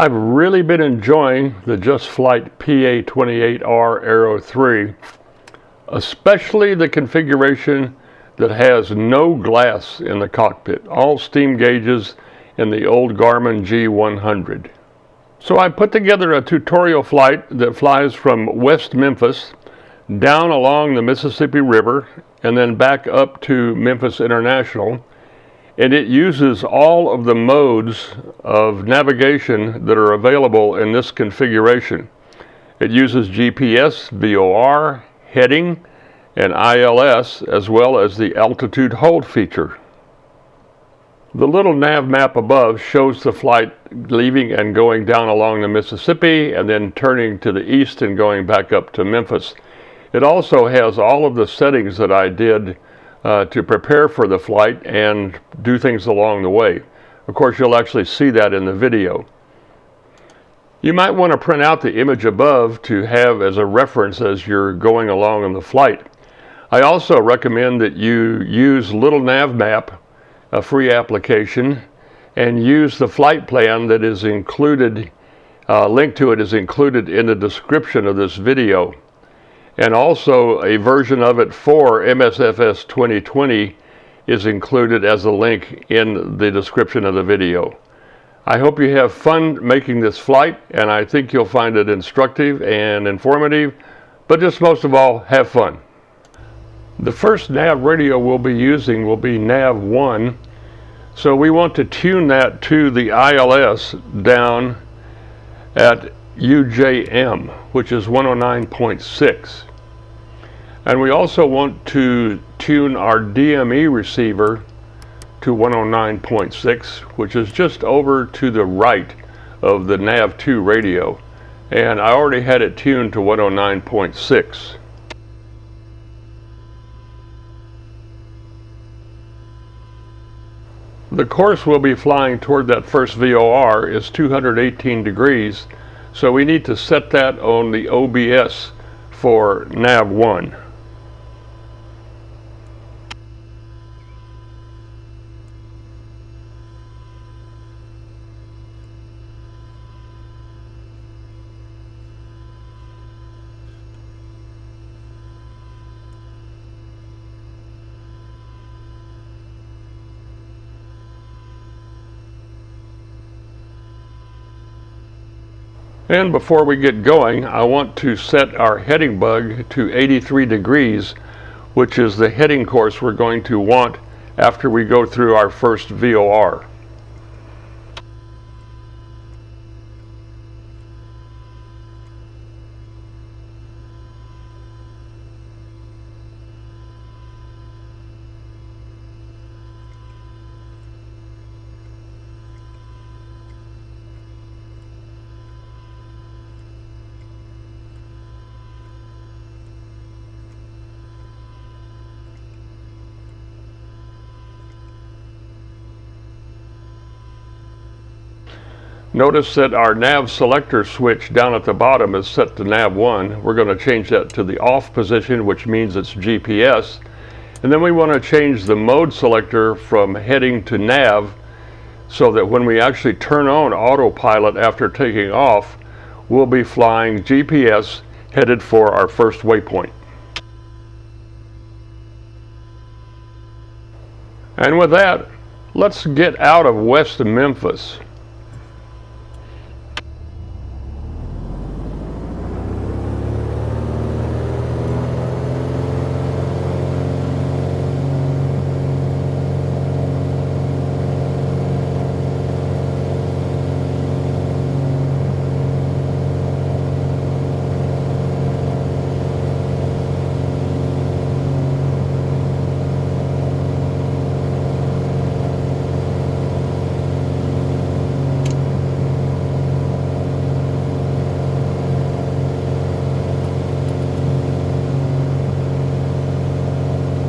I've really been enjoying the Just Flight PA28R Aero 3, especially the configuration that has no glass in the cockpit, all steam gauges in the old Garmin G100. So I put together a tutorial flight that flies from West Memphis down along the Mississippi River and then back up to Memphis International. And it uses all of the modes of navigation that are available in this configuration. It uses GPS, VOR, heading, and ILS, as well as the altitude hold feature. The little nav map above shows the flight leaving and going down along the Mississippi and then turning to the east and going back up to Memphis. It also has all of the settings that I did to prepare for the flight and do things along the way. Of course, you'll actually see that in the video. You might want to print out the image above to have as a reference as you're going along on the flight. I also recommend that you use Little NavMap, a free application, and use the flight plan that is included, link to it is included in the description of this video. And also a version of it for FS2020 is included as a link in the description of the video. I hope you have fun making this flight, and I think you'll find it instructive and informative, but just most of all, have fun. The first nav radio we'll be using will be nav 1, so we want to tune that to the ILS down at UJM, which is 109.6. And we also want to tune our DME receiver to 109.6, which is just over to the right of the nav 2 radio. And I already had it tuned to 109.6. The course we'll be flying toward that first VOR is 218 degrees, so we need to set that on the OBS for nav 1. And before we get going, I want to set our heading bug to 83 degrees, which is the heading course we're going to want after we go through our first VOR. Notice that our nav selector switch down at the bottom is set to nav 1. We're going to change that to the off position, which means it's GPS. And then we want to change the mode selector from heading to nav so that when we actually turn on autopilot after taking off, we'll be flying GPS headed for our first waypoint. And with that, let's get out of West Memphis.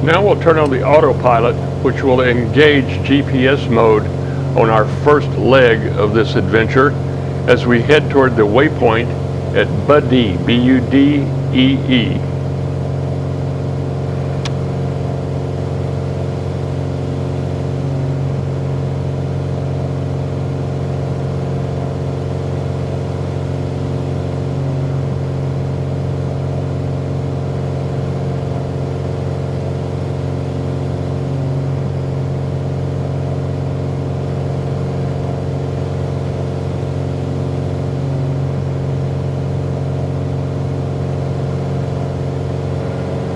Now we'll turn on the autopilot, which will engage GPS mode on our first leg of this adventure as we head toward the waypoint at Budee, B-U-D-E-E.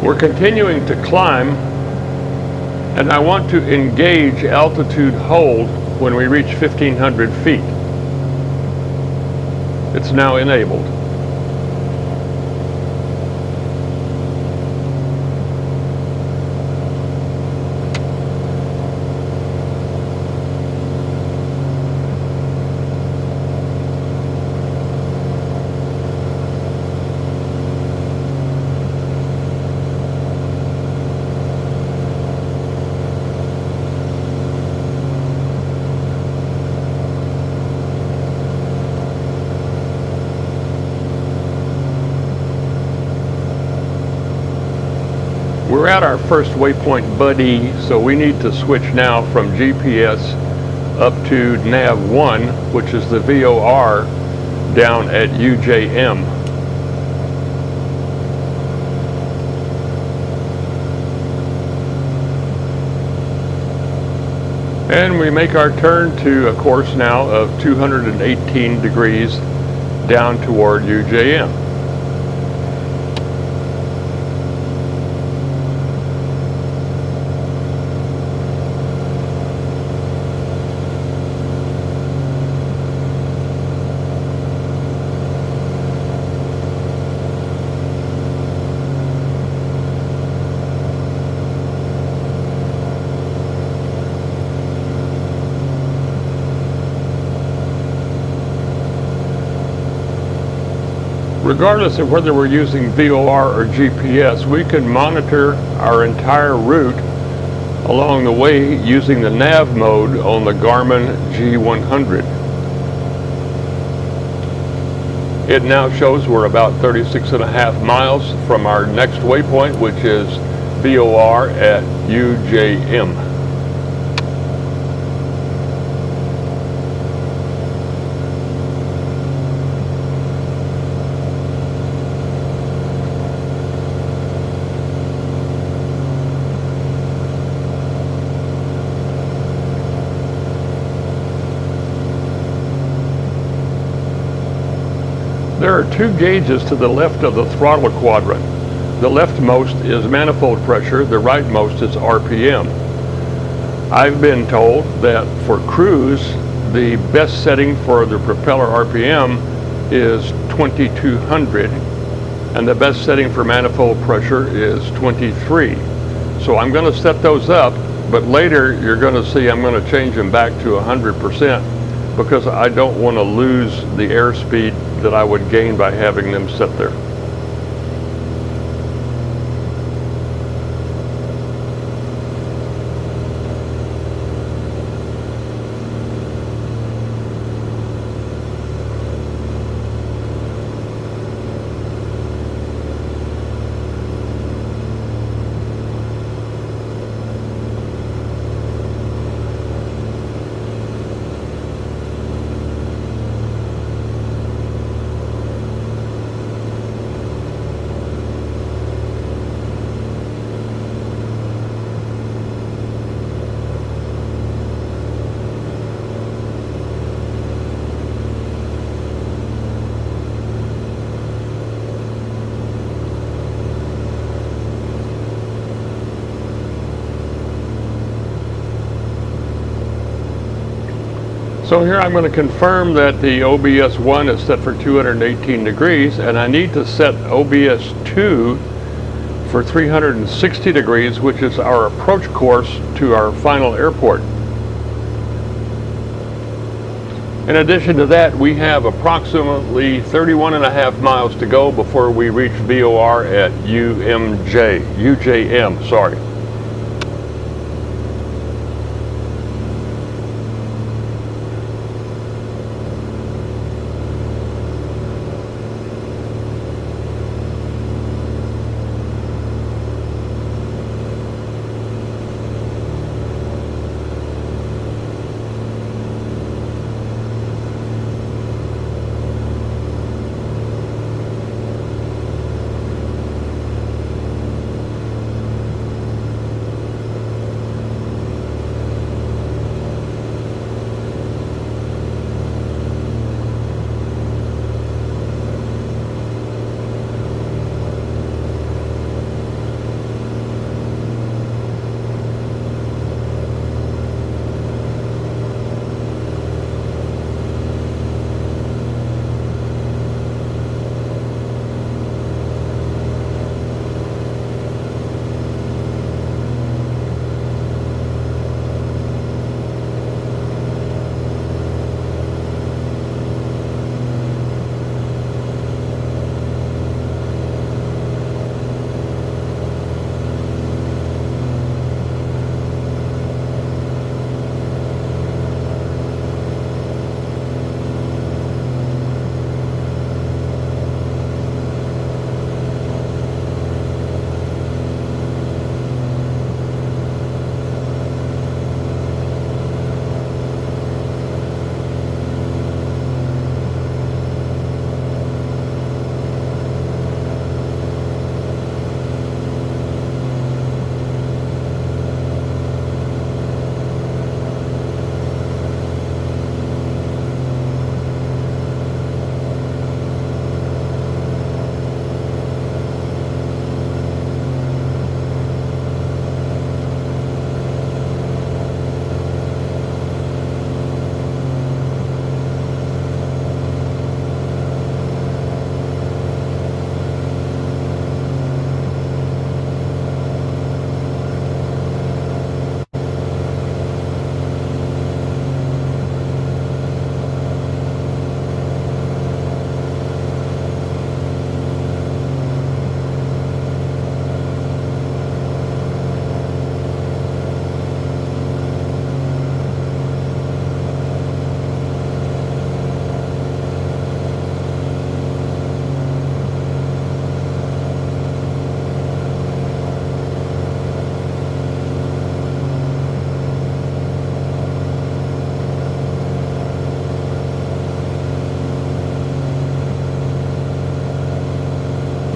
We're continuing to climb, and I want to engage altitude hold when we reach 1,500 feet. It's now enabled. We're at our first waypoint, buddy, so we need to switch now from GPS up to nav1, which is the VOR down at UJM. And we make our turn to a course now of 218 degrees down toward UJM. Regardless of whether we're using VOR or GPS, we can monitor our entire route along the way using the nav mode on the Garmin G100. It now shows we're about 36.5 miles from our next waypoint, which is VOR at UJM. There are two gauges to the left of the throttle quadrant. The leftmost is manifold pressure, the rightmost is RPM. I've been told that for cruise, the best setting for the propeller RPM is 2200, and the best setting for manifold pressure is 23. So I'm going to set those up, but later you're going to see I'm going to change them back to 100% because I don't want to lose the airspeed that I would gain by having them set there. So here I'm going to confirm that the OBS1 is set for 218 degrees, and I need to set OBS2 for 360 degrees, which is our approach course to our final airport. In addition to that, we have approximately 31.5 miles to go before we reach VOR at UJM, sorry.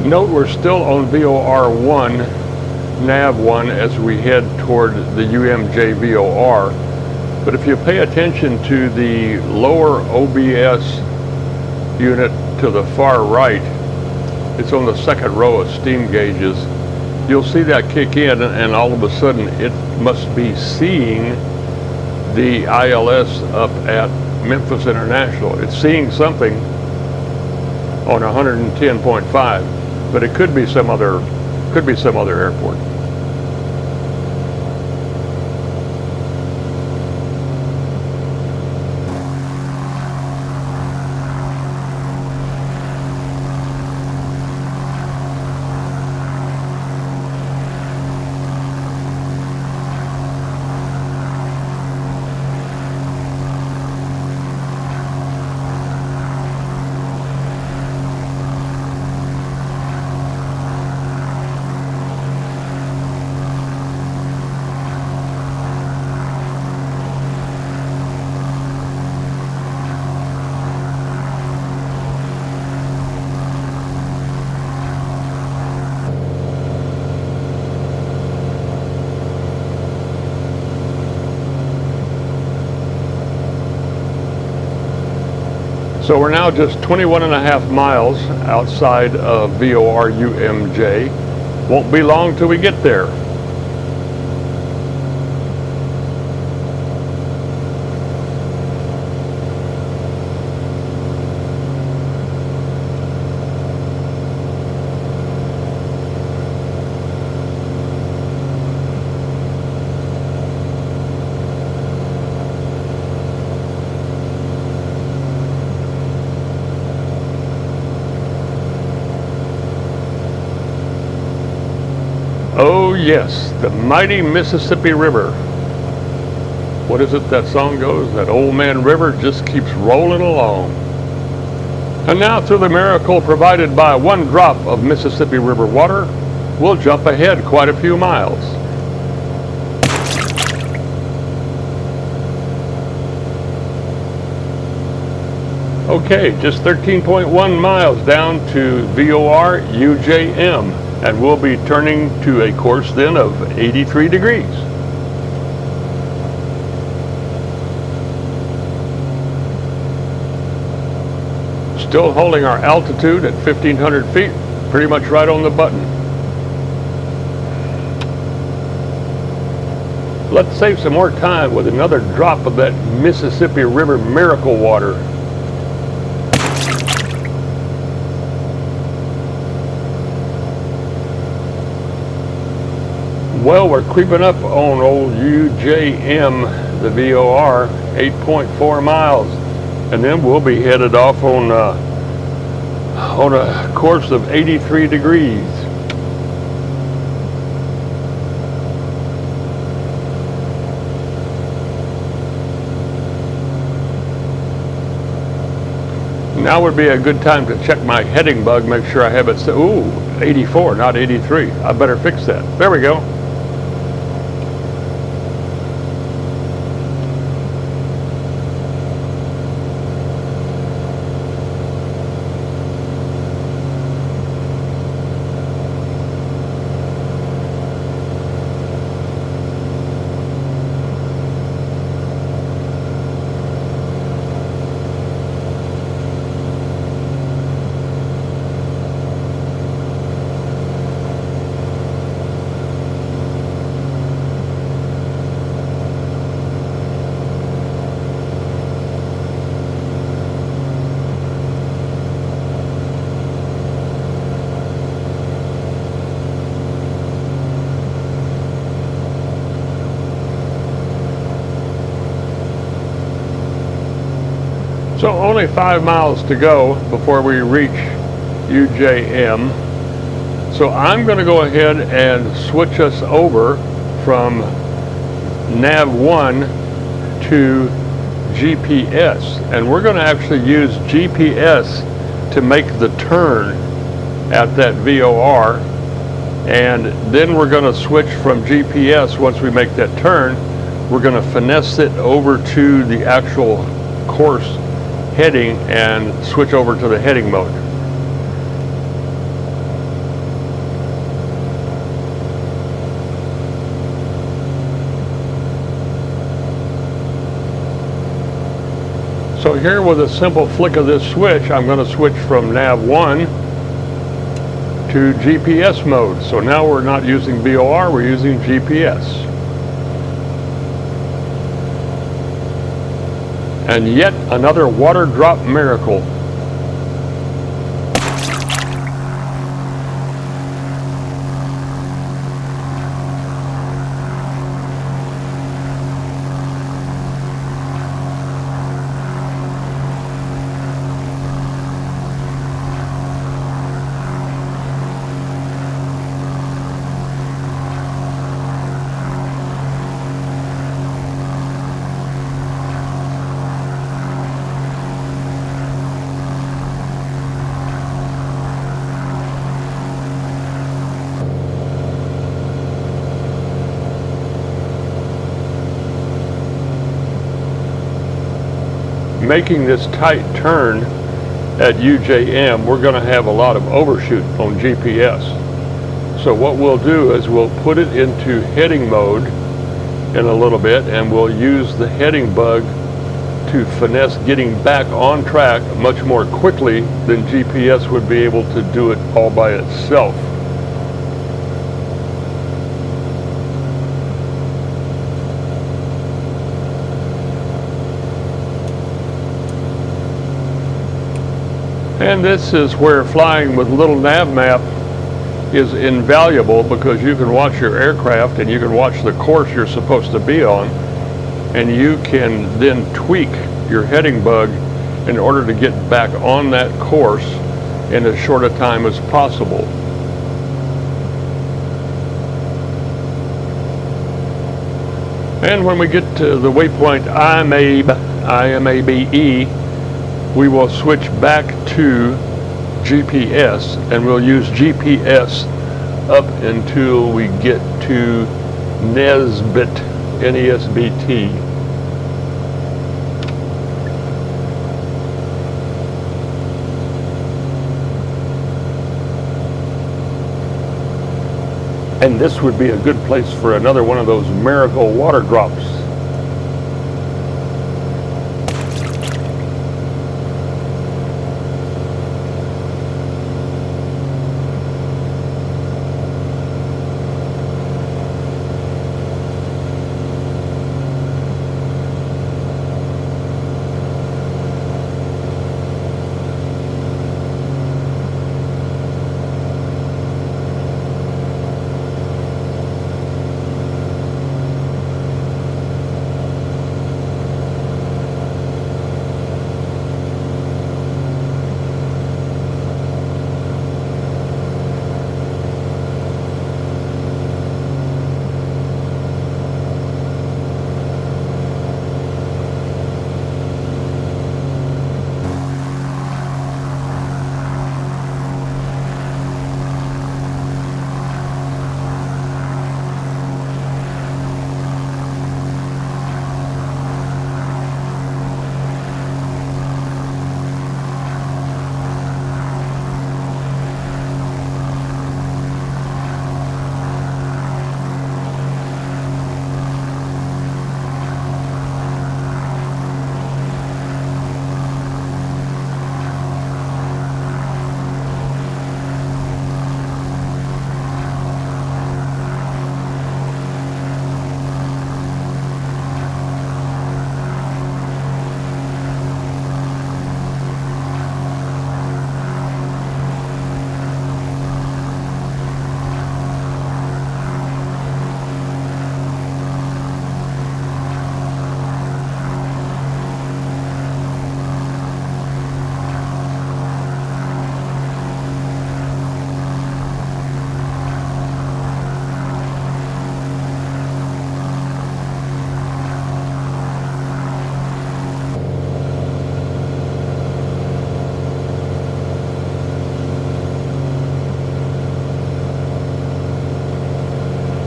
Note we're still on VOR1, nav1 as we head toward the UMJ VOR. But if you pay attention to the lower OBS unit to the far right, it's on the second row of steam gauges. You'll see that kick in, and all of a sudden it must be seeing the ILS up at Memphis International. It's seeing something on 110.5, but it could be some other airport. So we're now just 21.5 miles outside of VOR UMJ. Won't be long till we get there. Oh yes, the mighty Mississippi River. What is it that song goes? That old man river just keeps rolling along. And now, through the miracle provided by one drop of Mississippi River water, we'll jump ahead quite a few miles. Okay, just 13.1 miles down to VOR UJM. And we'll be turning to a course then of 83 degrees. Still holding our altitude at 1,500 feet, pretty much right on the button. Let's save some more time with another drop of that Mississippi River miracle water. Well, we're creeping up on old UJM, the VOR, 8.4 miles, and then we'll be headed off on a course of 83 degrees. Now would be a good time to check my heading bug, make sure I have it set. Ooh, 84, not 83. I better fix that. There we go. So only 5 miles to go before we reach UJM. So I'm going to go ahead and switch us over from nav1 to GPS. And we're going to actually use GPS to make the turn at that VOR. And then we're going to switch from GPS once we make that turn. We're going to finesse it over to the actual course heading and switch over to the heading mode. So here with a simple flick of this switch, I'm going to switch from nav 1 to GPS mode. So now we're not using VOR, we're using GPS. And yet another water drop miracle. Making this tight turn at UJM, we're going to have a lot of overshoot on GPS. So what we'll do is we'll put it into heading mode in a little bit, and we'll use the heading bug to finesse getting back on track much more quickly than GPS would be able to do it all by itself. And this is where flying with Little NavMap is invaluable, because you can watch your aircraft and you can watch the course you're supposed to be on, and you can then tweak your heading bug in order to get back on that course in as short a time as possible. And when we get to the waypoint IMABE, we will switch back to GPS, and we'll use GPS up until we get to Nesbit, Nesbt. And this would be a good place for another one of those miracle water drops.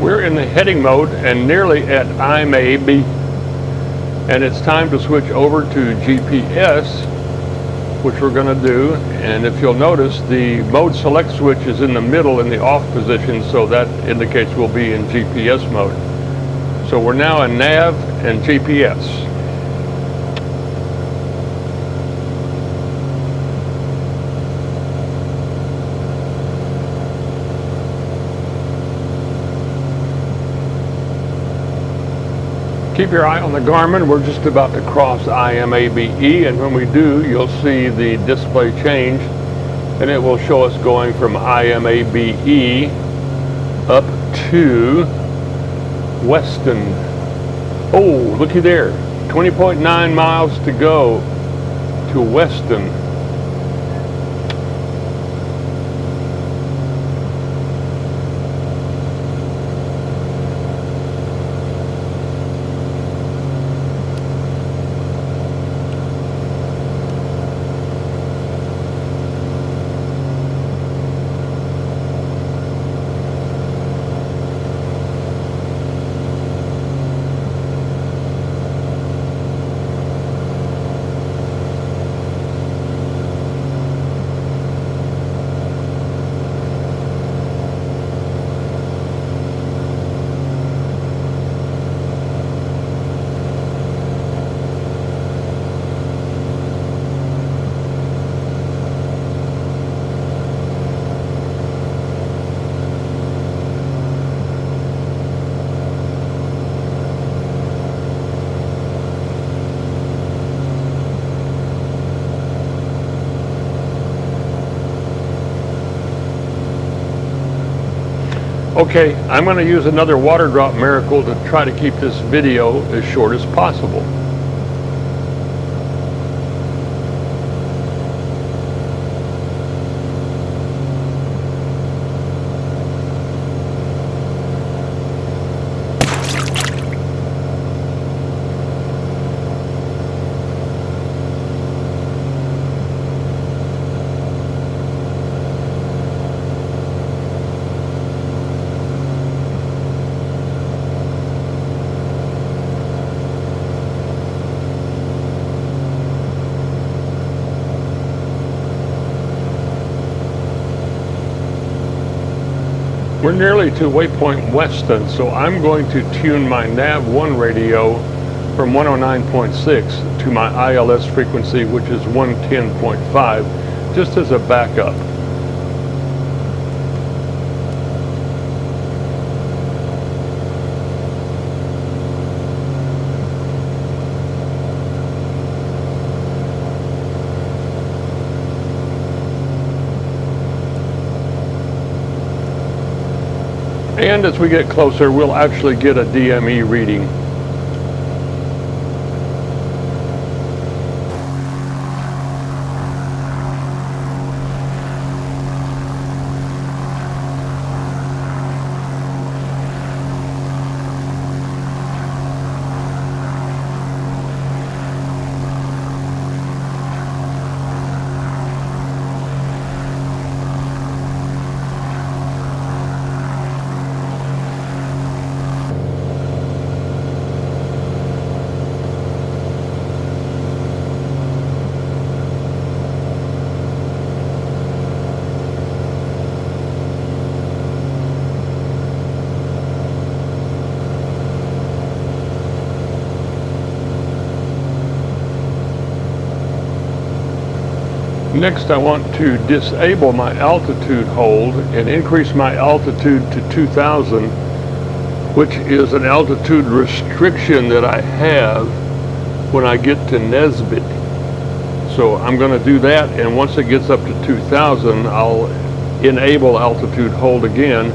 We're in the heading mode and nearly at IMAB, and it's time to switch over to GPS, which we're going to do. And if you'll notice, the mode select switch is in the middle in the off position, so that indicates we'll be in GPS mode. So we're now in nav and GPS. Keep your eye on the Garmin. We're just about to cross IMABE, and when we do, you'll see the display change, and it will show us going from IMABE up to Weston. Oh, looky there, 20.9 miles to go to Weston. Okay, I'm going to use another water drop miracle to try to keep this video as short as possible. We're nearly to Waypoint Weston, so I'm going to tune my nav1 radio from 109.6 to my ILS frequency, which is 110.5, just as a backup. And as we get closer, we'll actually get a DME reading. Next, I want to disable my altitude hold and increase my altitude to 2,000, which is an altitude restriction that I have when I get to Nesbitt. So I'm going to do that, and once it gets up to 2,000, I'll enable altitude hold again,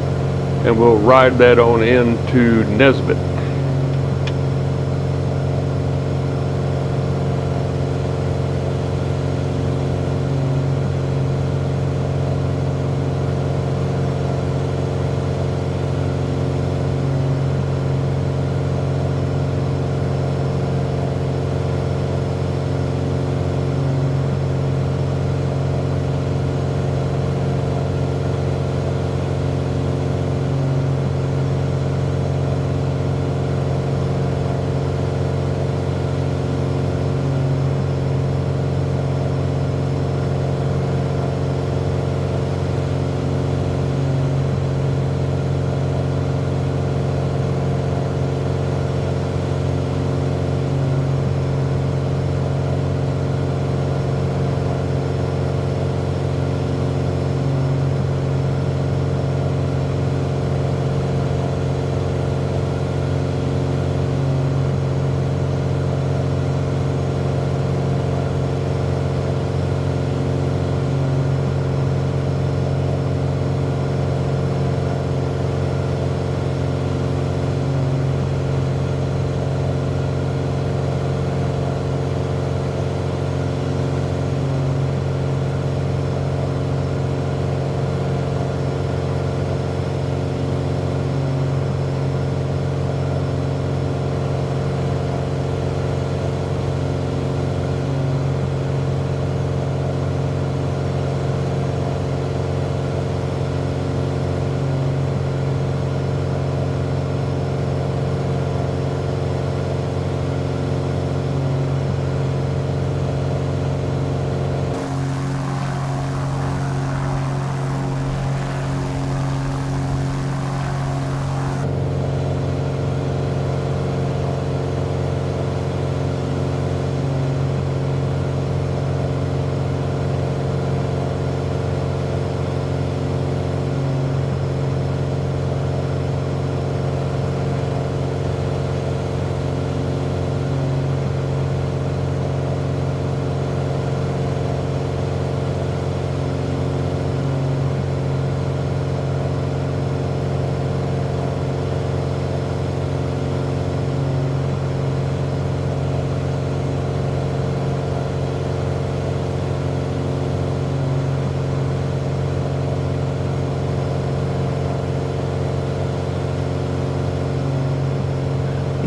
and we'll ride that on into Nesbitt.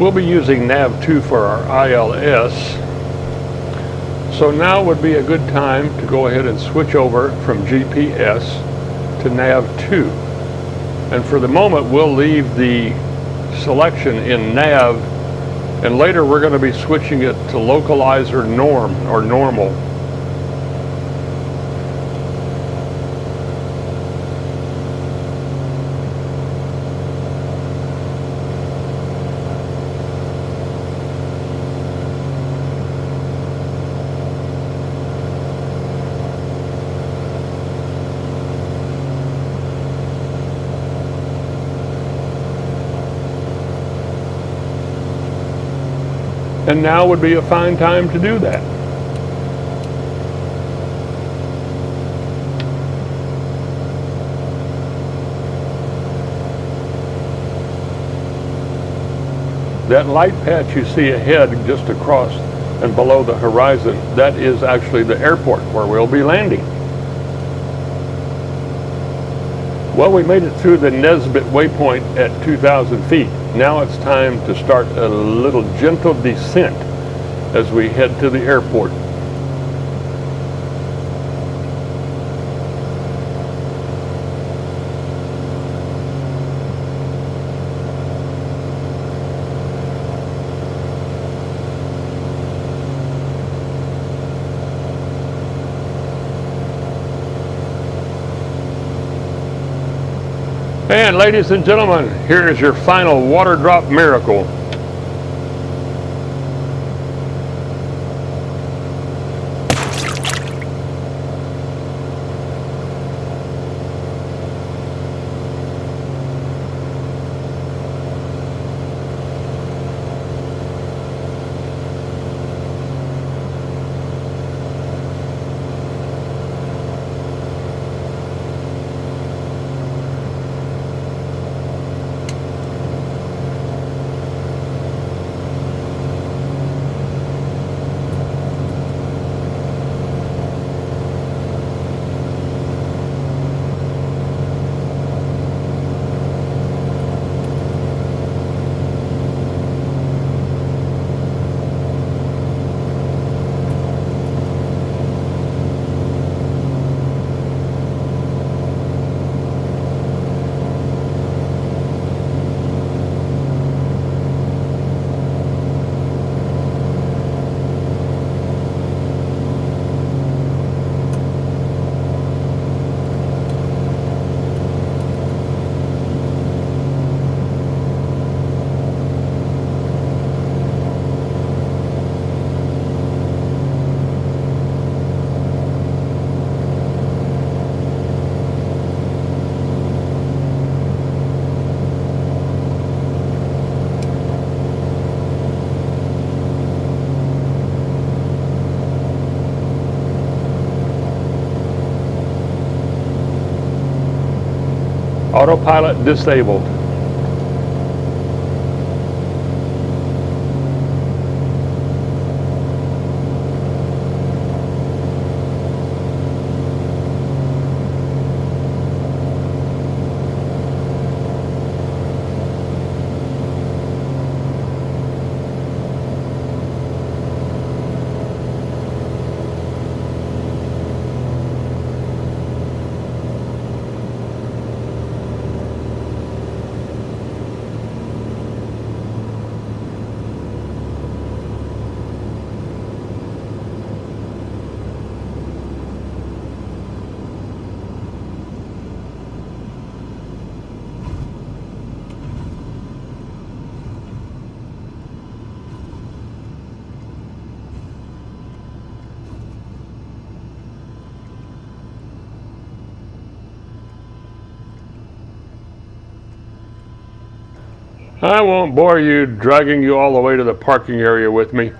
We'll be using nav2 for our ILS. So now would be a good time to go ahead and switch over from GPS to nav2. And for the moment, we'll leave the selection in nav, and later we're going to be switching it to localizer norm or normal. And now would be a fine time to do that. That light patch you see ahead just across and below the horizon, that is actually the airport where we'll be landing. Well, we made it through the Nesbitt waypoint at 2,000 feet. Now it's time to start a little gentle descent as we head to the airport. And ladies and gentlemen, here is your final water drop miracle. Autopilot disabled. I won't bore you dragging you all the way to the parking area with me.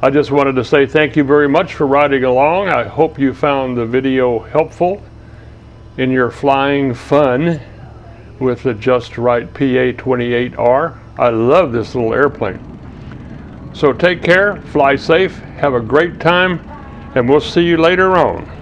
I just wanted to say thank you very much for riding along. I hope you found the video helpful in your flying fun with the just right PA28R. I love this little airplane. So take care, fly safe, have a great time, and we'll see you later on.